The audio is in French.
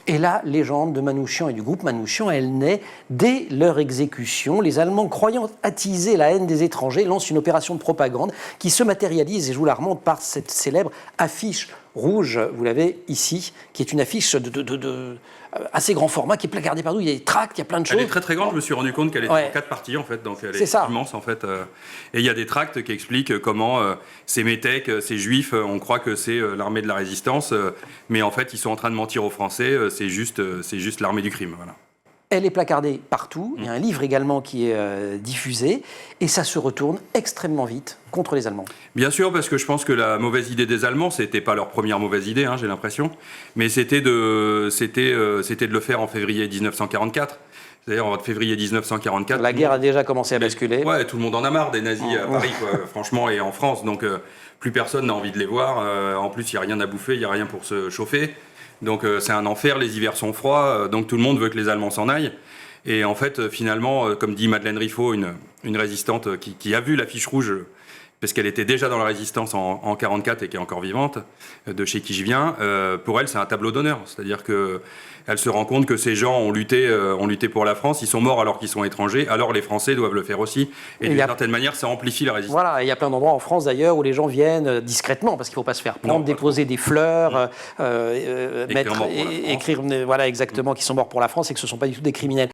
Et la légende de Manouchian et du groupe Manouchian, elle naît dès leur exécution. Les Allemands, croyant attiser la haine des étrangers, lancent une opération de propagande qui se matérialise, et je vous la remonte par cette célèbre affiche rouge, vous l'avez ici, qui est une affiche de assez grand format, qui est placardée partout. Il y a des tracts, il y a plein de choses. Elle est très très grande, je me suis rendu compte qu'elle était en 4 parties en fait, donc elle est immense en fait. Et il y a des tracts qui expliquent comment ces métèques, ces juifs, on croit que c'est l'armée de la résistance, mais en fait ils sont en train de mentir aux Français, c'est juste l'armée du crime. Voilà. Elle est placardée partout, il y a un livre également qui est diffusé, et ça se retourne extrêmement vite contre les Allemands. Bien sûr, parce que je pense que la mauvaise idée des Allemands, c'était pas leur première mauvaise idée, j'ai l'impression, mais c'était de le faire en février 1944. C'est-à-dire en février 1944... La guerre a déjà commencé à basculer. Ouais, tout le monde en a marre des nazis à Paris, quoi, franchement, et en France, donc plus personne n'a envie de les voir, en plus il n'y a rien à bouffer, il n'y a rien pour se chauffer. Donc c'est un enfer, les hivers sont froids, donc tout le monde veut que les Allemands s'en aillent. Et en fait, finalement, comme dit Madeleine Riffaut, une résistante qui a vu l'affiche rouge, parce qu'elle était déjà dans la résistance en 1944 et qui est encore vivante, de chez qui je viens, pour elle, c'est un tableau d'honneur. C'est-à-dire qu'elle se rend compte que ces gens ont lutté pour la France, ils sont morts alors qu'ils sont étrangers, alors les Français doivent le faire aussi. Et d'une certaine manière, ça amplifie la résistance. Voilà, il y a plein d'endroits en France d'ailleurs où les gens viennent discrètement, parce qu'il ne faut pas se faire prendre, déposer des fleurs, écrire, voilà, exactement, qu'ils sont morts pour la France et que ce ne sont pas du tout des criminels.